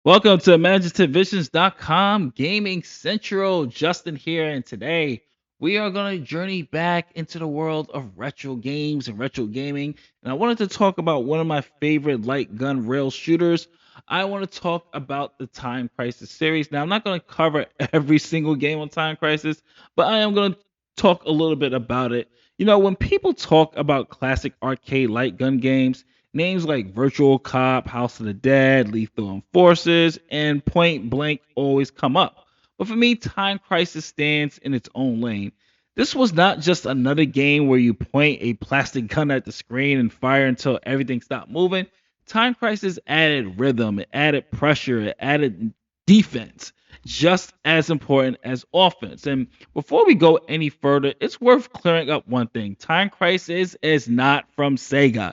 Welcome to ImaginativeVisions.com Gaming Central. Justin here, and today we are going to journey back into the world of retro games and retro gaming. And I wanted to talk about one of my favorite light gun rail shooters. I want to talk about the Time Crisis series. Now, I'm not going to cover every single game on Time Crisis, but I am going to talk a little bit about it. When people talk about classic arcade light gun games, names like Virtual Cop, House of the Dead, Lethal Enforcers, and Point Blank always come up. But for me, Time Crisis stands in its own lane. This was not just another game where you point a plastic gun at the screen and fire until everything stopped moving. Time Crisis added rhythm, it added pressure, it added defense, just as important as offense. And before we go any further, it's worth clearing up one thing. Time Crisis is not from Sega.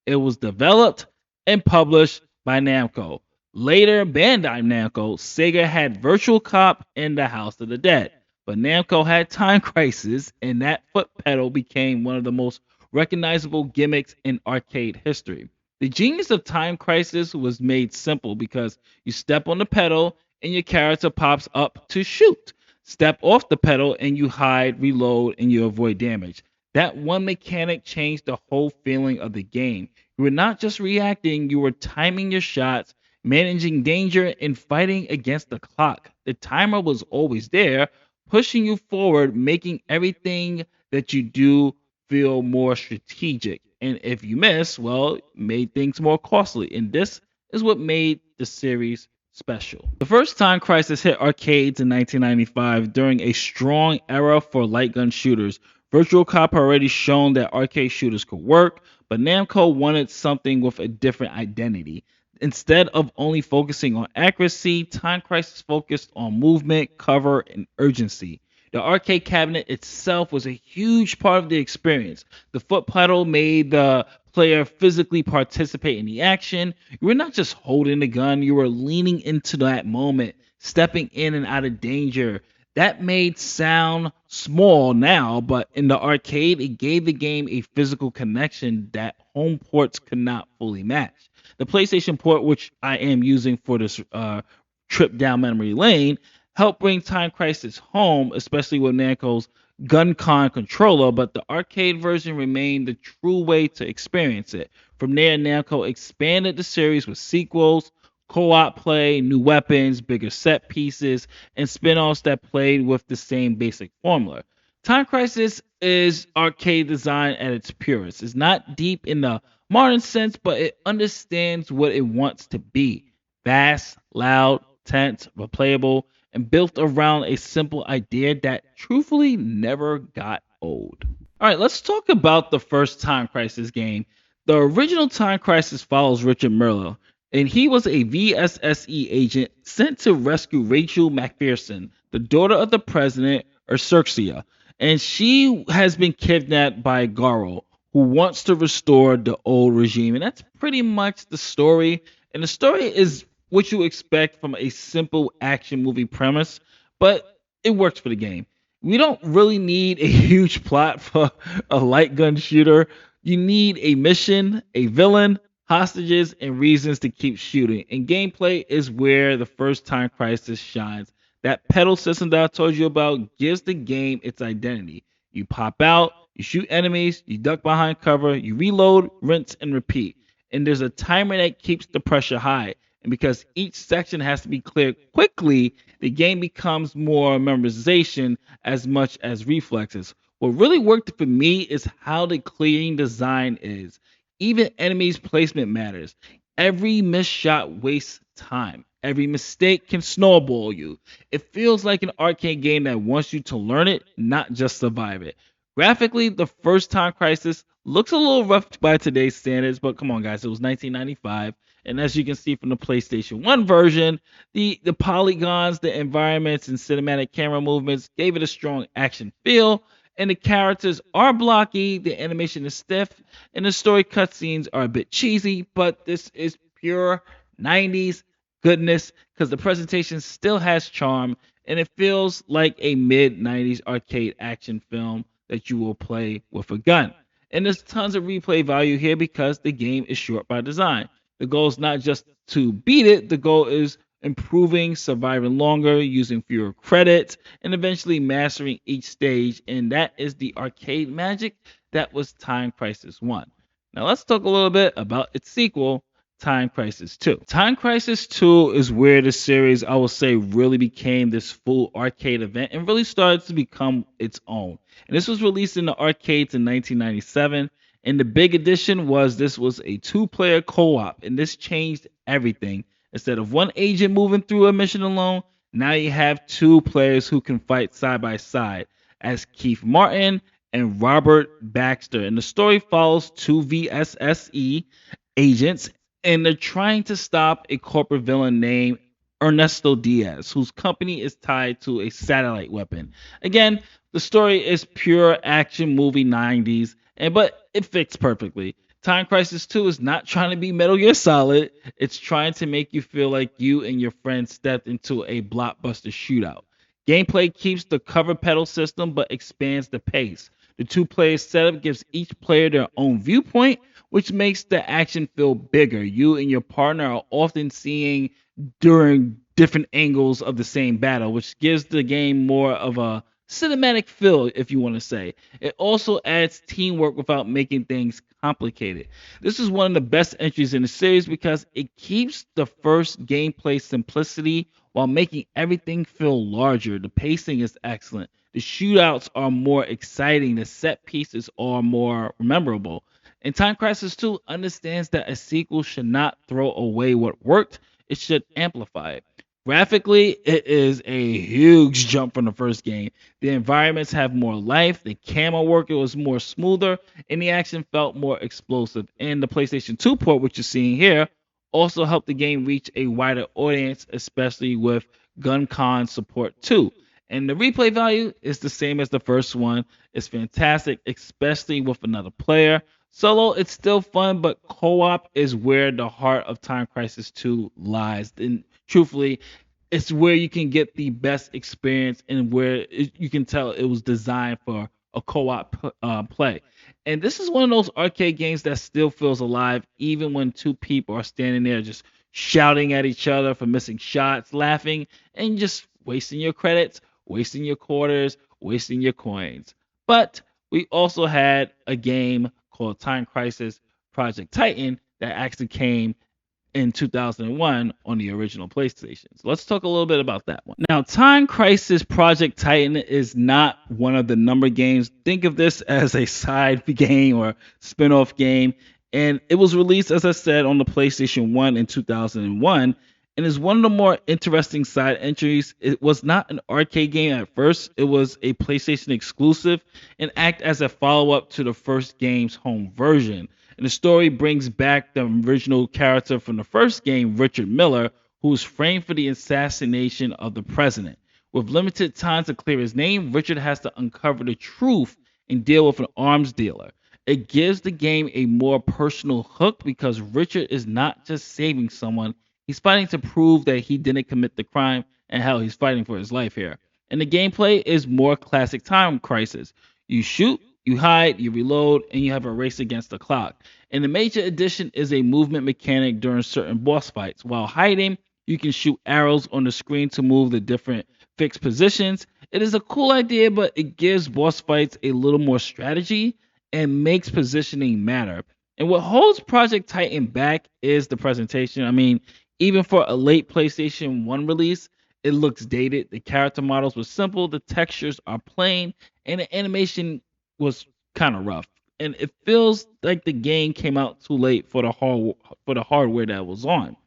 It was developed and published by Namco. Later, Bandai Namco, Sega had Virtual Cop and the House of the Dead. But Namco had Time Crisis, and that foot pedal became one of the most recognizable gimmicks in arcade history. The genius of Time Crisis was made simple because you step on the pedal and your character pops up to shoot. Step off the pedal and you hide, reload, and you avoid damage. That one mechanic changed the whole feeling of the game. You were not just reacting, you were timing your shots, managing danger, and fighting against the clock. The timer was always there, pushing you forward, making everything that you do feel more strategic. And if you miss, well, it made things more costly. And this is what made the series special. The first time Crisis hit arcades in 1995 during a strong era for light gun shooters. Virtual Cop had already shown that arcade shooters could work, but Namco wanted something with a different identity. Instead of only focusing on accuracy, Time Crisis focused on movement, cover, and urgency. The arcade cabinet itself was a huge part of the experience. The foot pedal made the player physically participate in the action. You were not just holding the gun, you were leaning into that moment, stepping in and out of danger. That made sound small now, but in the arcade, it gave the game a physical connection that home ports could not fully match. The PlayStation port, which I am using for this trip down memory lane, helped bring Time Crisis home, especially with Namco's GunCon controller, but the arcade version remained the true way to experience it. From there, Namco expanded the series with sequels, co-op play, new weapons, bigger set pieces, and spin-offs that played with the same basic formula. Time Crisis is arcade design at its purest. It's not deep in the modern sense, but it understands what it wants to be. Fast, loud, tense, replayable, and built around a simple idea that truthfully never got old. All right, let's talk about the first Time Crisis game. The original Time Crisis follows Richard Miller, and he was a VSSE agent sent to rescue Rachel McPherson, the daughter of the president, Xerxia, and she has been kidnapped by Garo, who wants to restore the old regime. And that's pretty much the story. And the story is what you expect from a simple action movie premise, but it works for the game. We don't really need a huge plot for a light gun shooter. You need a mission, a villain, hostages, and reasons to keep shooting. And gameplay is where the first Time Crisis shines. That pedal system that I told you about gives the game its identity. You pop out, you shoot enemies, you duck behind cover, you reload, rinse, and repeat. And there's a timer that keeps the pressure high. And because each section has to be cleared quickly, the game becomes more memorization as much as reflexes. What really worked for me is how the clearing design is. Even enemies placement matters. Every missed shot wastes time. Every mistake can snowball you. It feels like an arcade game that wants you to learn it, not just survive it. Graphically, the first Time Crisis looks a little rough by today's standards, but come on, guys, it was 1995. And as you can see from the PlayStation 1 version, the polygons, the environments, and cinematic camera movements gave it a strong action feel. And the characters are blocky, the animation is stiff, and the story cutscenes are a bit cheesy, but this is pure 90s goodness because the presentation still has charm and it feels like a mid 90s arcade action film that you will play with a gun. And there's tons of replay value here because the game is short by design. The goal is not just to beat it, the goal is improving, surviving longer, using fewer credits, and eventually mastering each stage. And that is the arcade magic that was Time Crisis 1. Now let's talk a little bit about its sequel, Time Crisis 2. Time Crisis 2 is where the series, I will say, really became this full arcade event and really started to become its own. And this was released in the arcades in 1997. And the big addition was this was a two-player co-op, and this changed everything. Instead of one agent moving through a mission alone, now you have two players who can fight side by side as Keith Martin and Robert Baxter. And the story follows two VSSE agents, and they're trying to stop a corporate villain named Ernesto Diaz, whose company is tied to a satellite weapon. Again, the story is pure action movie 90s, but it fits perfectly. Time Crisis 2 is not trying to be Metal Gear Solid. It's trying to make you feel like you and your friends stepped into a blockbuster shootout. Gameplay keeps the cover pedal system but expands the pace. The two-player setup gives each player their own viewpoint, which makes the action feel bigger. You and your partner are often seeing during different angles of the same battle, which gives the game more of a cinematic feel, if you want to say. It also adds teamwork without making things complicated. This is one of the best entries in the series because it keeps the first gameplay simplicity while making everything feel larger. The pacing is excellent. The shootouts are more exciting. The set pieces are more memorable. And Time Crisis 2 understands that a sequel should not throw away what worked, it should amplify it. Graphically, it is a huge jump from the first game. The environments have more life, the camera work was more smoother, and the action felt more explosive. And the PlayStation 2 port, which you're seeing here, also helped the game reach a wider audience, especially with GunCon support too. And the replay value is the same as the first one. It's fantastic, especially with another player. Solo, it's still fun, but co-op is where the heart of Time Crisis 2 lies. And truthfully, it's where you can get the best experience and where you can tell it was designed for a co-op play. And this is one of those arcade games that still feels alive, even when two people are standing there just shouting at each other for missing shots, laughing, and just wasting your credits, wasting your quarters, wasting your coins. But we also had a game called Time Crisis Project Titan that actually came in 2001 on the original PlayStation. So let's talk a little bit about that one. Now, Time Crisis Project Titan is not one of the number games. Think of this as a side game or spin-off game. And it was released, as I said, on the PlayStation 1 in 2001 and is one of the more interesting side entries. It was not an arcade game at first. It was a PlayStation exclusive and act as a follow-up to the first game's home version. And the story brings back the original character from the first game, Richard Miller, who was framed for the assassination of the president. With limited time to clear his name, Richard has to uncover the truth and deal with an arms dealer. It gives the game a more personal hook because Richard is not just saving someone, he's fighting to prove that he didn't commit the crime, and hell, he's fighting for his life here. And the gameplay is more classic Time Crisis. You shoot, you hide, you reload, and you have a race against the clock. And the major addition is a movement mechanic during certain boss fights. While hiding, you can shoot arrows on the screen to move the different fixed positions. It is a cool idea, but it gives boss fights a little more strategy and makes positioning matter. And what holds Project Titan back is the presentation. I mean, even for a late PlayStation 1 release, it looks dated. The character models were simple, the textures are plain, and the animation was kind of rough. And it feels like the game came out too late for the hardware that was on.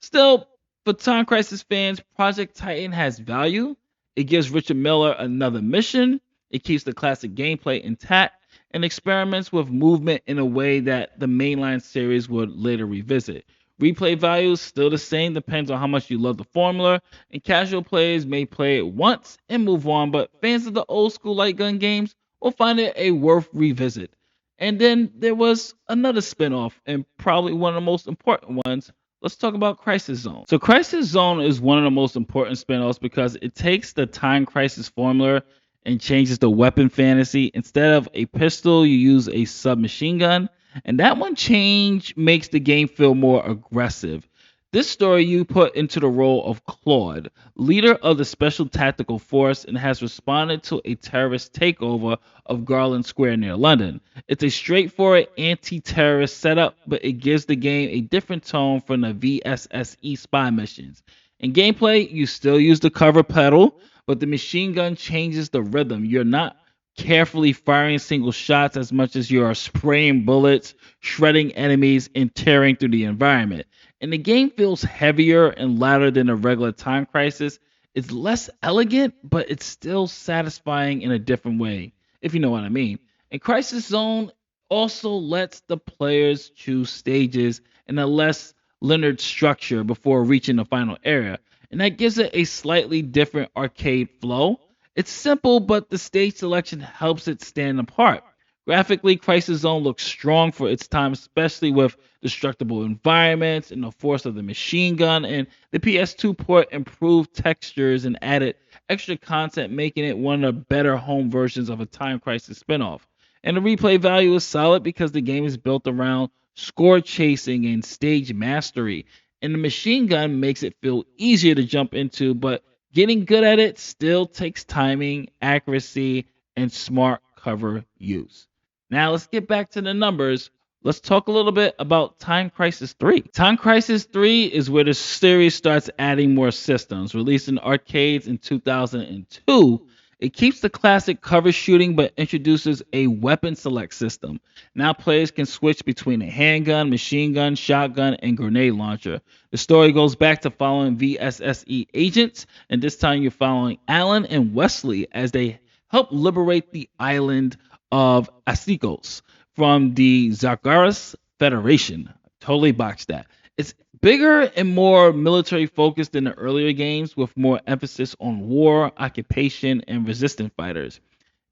Still, for Time Crisis fans, Project Titan has value. It gives Richard Miller another mission. It keeps the classic gameplay intact and experiments with movement in a way that the mainline series would later revisit. Replay value is still the same, depends on how much you love the formula, and casual players may play it once and move on, but fans of the old school light gun games will find it a worth revisit. And then there was another spin-off, and probably one of the most important ones. Let's talk about Crisis Zone. So Crisis Zone is one of the most important spin-offs because it takes the Time Crisis formula and changes the weapon fantasy. Instead of a pistol, you use a submachine gun. And that one change makes the game feel more aggressive. This story you put into the role of Claude, leader of the Special Tactical Force, and has responded to a terrorist takeover of Garland Square near London. It's a straightforward anti-terrorist setup, but it gives the game a different tone from the VSSE spy missions. In gameplay, you still use the cover pedal, but the machine gun changes the rhythm. You're not carefully firing single shots as much as you are spraying bullets, shredding enemies, and tearing through the environment. And the game feels heavier and louder than a regular Time Crisis. It's less elegant, but it's still satisfying in a different way, if you know what I mean. And Crisis Zone also lets the players choose stages in a less linear structure before reaching the final area, and that gives it a slightly different arcade flow. It's simple, but the stage selection helps it stand apart. Graphically, Crisis Zone looks strong for its time, especially with destructible environments and the force of the machine gun. And the PS2 port improved textures and added extra content, making it one of the better home versions of a Time Crisis spinoff. And the replay value is solid because the game is built around score chasing and stage mastery. And the machine gun makes it feel easier to jump into, but getting good at it still takes timing, accuracy, and smart cover use. Now let's get back to the numbers. Let's talk a little bit about Time Crisis 3. Time Crisis 3 is where the series starts adding more systems. Released in arcades in 2002, it keeps the classic cover shooting but introduces a weapon select system. Now players can switch between a handgun, machine gun, shotgun, and grenade launcher. The story goes back to following VSSE agents, and this time you're following Alan and Wesley as they help liberate the island of Asikos from the Zagaras Federation. Totally botched that. It's bigger and more military focused than the earlier games, with more emphasis on war, occupation, and resistance fighters.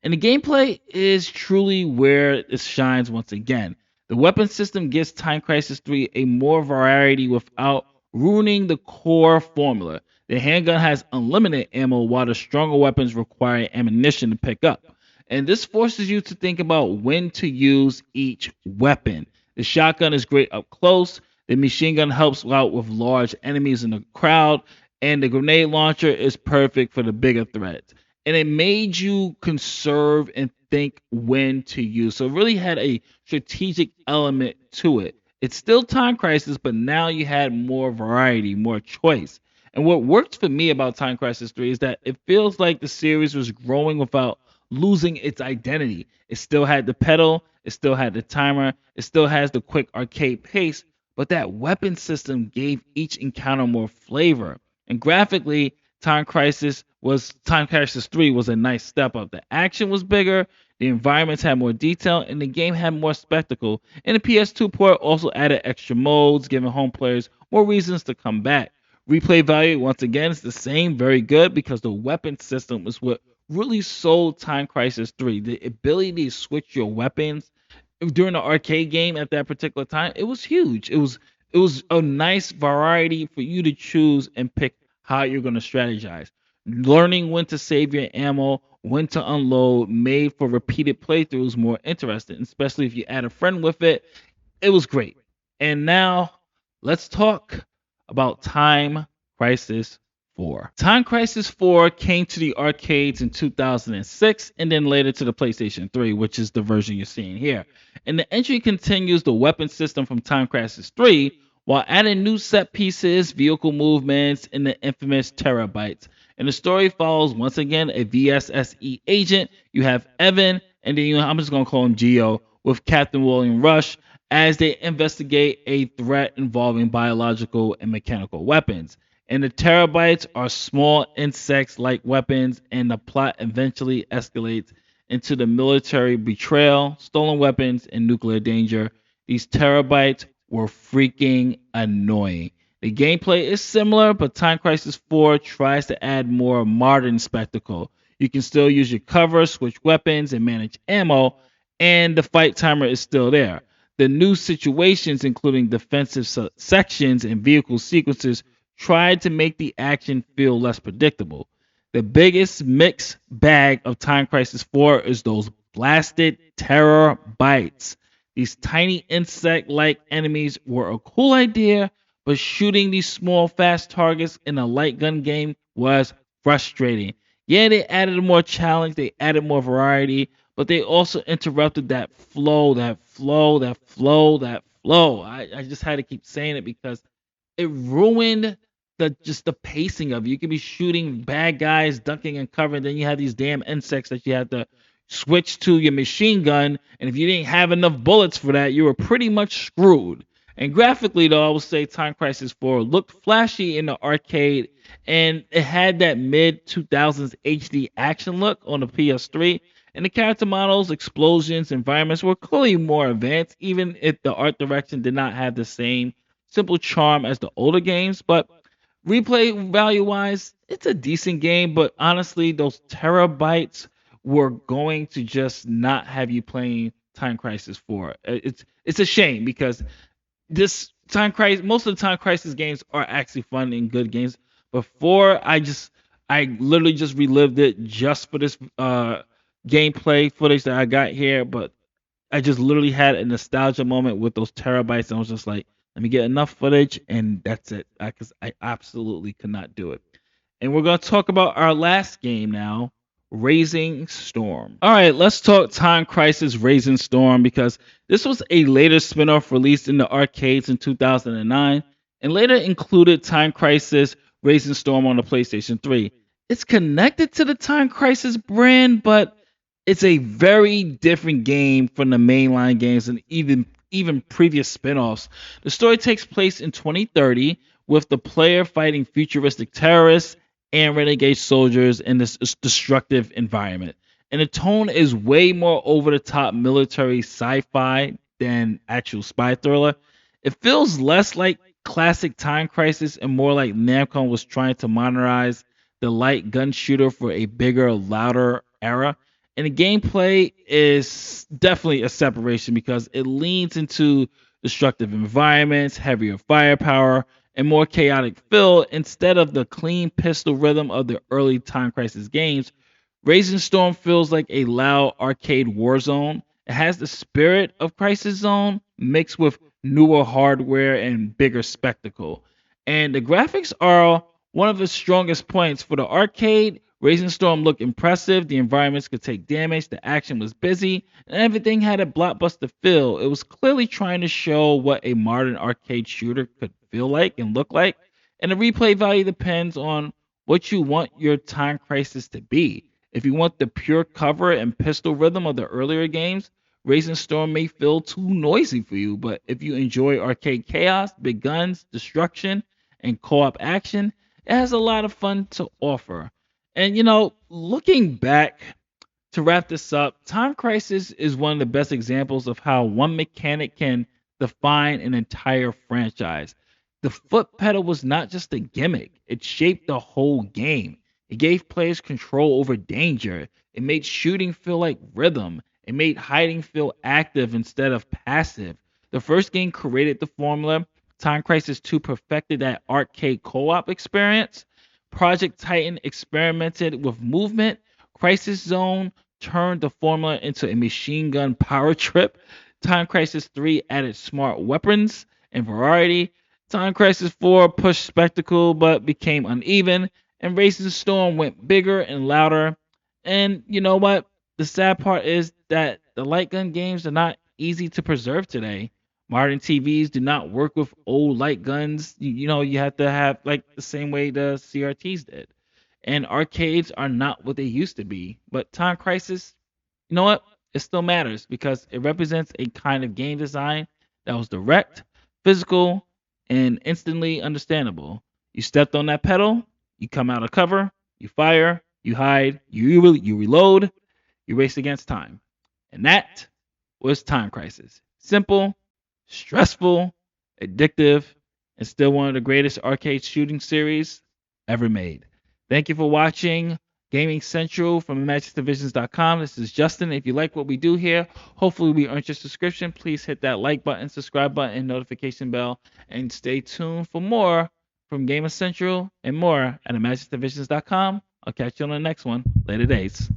And the gameplay is truly where it shines once again. The weapon system gives Time Crisis 3 a more variety without ruining the core formula. The handgun has unlimited ammo, while the stronger weapons require ammunition to pick up. And this forces you to think about when to use each weapon. The shotgun is great up close. The machine gun helps out with large enemies in the crowd. And the grenade launcher is perfect for the bigger threats. And it made you conserve and think when to use. So it really had a strategic element to it. It's still Time Crisis, but now you had more variety, more choice. And what worked for me about Time Crisis 3 is that it feels like the series was growing without losing its identity. It still had the pedal, it still had the timer, it still has the quick arcade pace, but that weapon system gave each encounter more flavor. And graphically, Time Crisis 3 was a nice step up. The action was bigger, the environments had more detail, and the game had more spectacle. And the PS2 port also added extra modes, giving home players more reasons to come back. Replay value, once again, is the same, very good, because the weapon system is what really sold Time Crisis 3. The ability to switch your weapons during the arcade game at that particular time, it was huge. It was a nice variety for you to choose and pick how you're going to strategize. Learning when to save your ammo, when to unload, made for repeated playthroughs more interesting, especially if you add a friend with it. It was great. And now let's talk about Time Crisis 4. Time Crisis 4 came to the arcades in 2006 and then later to the PlayStation 3, which is the version you're seeing here. And the entry continues the weapon system from Time Crisis 3 while adding new set pieces, vehicle movements, and the infamous terabytes. And the story follows once again a VSSE agent. You have Evan, and then I'm just gonna call him Geo, with Captain William Rush as they investigate a threat involving biological and mechanical weapons. And the terabytes are small insects like weapons, and the plot eventually escalates into the military betrayal, stolen weapons, and nuclear danger. These terabytes were freaking annoying. The gameplay is similar, but Time Crisis 4 tries to add more modern spectacle. You can still use your cover, switch weapons, and manage ammo, and the fight timer is still there. The new situations, including defensive sections and vehicle sequences, tried to make the action feel less predictable. The biggest mixed bag of Time Crisis 4 is those blasted terror bites. These tiny insect like enemies were a cool idea, but shooting these small, fast targets in a light gun game was frustrating. Yeah, they added more challenge, they added more variety, but they also interrupted that flow, that flow, that flow, that flow. I just had to keep saying it because it ruined the pacing of it. You could be shooting bad guys, ducking and covering, then you have these damn insects that you have to switch to your machine gun, and if you didn't have enough bullets for that, you were pretty much screwed. And graphically, though, I would say Time Crisis 4 looked flashy in the arcade, and it had that mid 2000s HD action look on the PS3. And the character models, explosions, environments were clearly more advanced, even if the art direction did not have the same simple charm as the older games. But replay value wise, it's a decent game. But honestly, those terabytes were going to just not have you playing Time Crisis 4. It's a shame because this Time Crisis, most of the Time Crisis games are actually fun and good games. Before I literally just relived it just for this gameplay footage that I got here. But I just literally had a nostalgia moment with those terabytes, and I was just like, let me get enough footage, and that's it. Because I absolutely could not do it. And we're going to talk about our last game now, Razing Storm. All right, let's talk Time Crisis Razing Storm because this was a later spin-off released in the arcades in 2009 and later included Time Crisis Razing Storm on the PlayStation 3. It's connected to the Time Crisis brand, but it's a very different game from the mainline games and even previous spin-offs. The story takes place in 2030 with the player fighting futuristic terrorists and renegade soldiers in this destructive environment. And the tone is way more over the top military sci-fi than actual spy thriller. It feels less like classic Time Crisis and more like Namco was trying to modernize the light gun shooter for a bigger, louder era. And the gameplay is definitely a separation because it leans into destructive environments, heavier firepower, and more chaotic feel instead of the clean pistol rhythm of the early Time Crisis games. Razing Storm feels like a loud arcade war zone. It has the spirit of Crisis Zone mixed with newer hardware and bigger spectacle. And the graphics are one of the strongest points for the arcade. Razing Storm looked impressive, the environments could take damage, the action was busy, and everything had a blockbuster feel. It was clearly trying to show what a modern arcade shooter could feel like and look like. And the replay value depends on what you want your Time Crisis to be. If you want the pure cover and pistol rhythm of the earlier games, Razing Storm may feel too noisy for you, but if you enjoy arcade chaos, big guns, destruction, and co-op action, it has a lot of fun to offer. And looking back to wrap this up, Time Crisis is one of the best examples of how one mechanic can define an entire franchise. The foot pedal was not just a gimmick, it shaped the whole game. It gave players control over danger. It made shooting feel like rhythm. It made hiding feel active instead of passive. The first game created the formula. Time Crisis 2 perfected that arcade co op experience. Project Titan experimented with movement. Crisis Zone turned the formula into a machine gun power trip. Time Crisis 3 added smart weapons and variety. Time Crisis 4 pushed spectacle but became uneven. And Racing Storm went bigger and louder. And you know what? The sad part is that the light gun games are not easy to preserve today. Modern TVs do not work with old light guns. You have to have like the same way the CRTs did. And arcades are not what they used to be. But Time Crisis, you know what? It still matters because it represents a kind of game design that was direct, physical, and instantly understandable. You stepped on that pedal, you come out of cover, you fire, you hide, you reload, you race against time. And that was Time Crisis. Simple, stressful, addictive, and still one of the greatest arcade shooting series ever made. Thank you for watching Gaming Central from ImagineDivisions.com. This is Justin. If you like what we do here, hopefully we earned your subscription. Please hit that like button, subscribe button, and notification bell, and stay tuned for more from Gaming Central and more at ImagineDivisions.com. I'll catch you on the next one. Later days.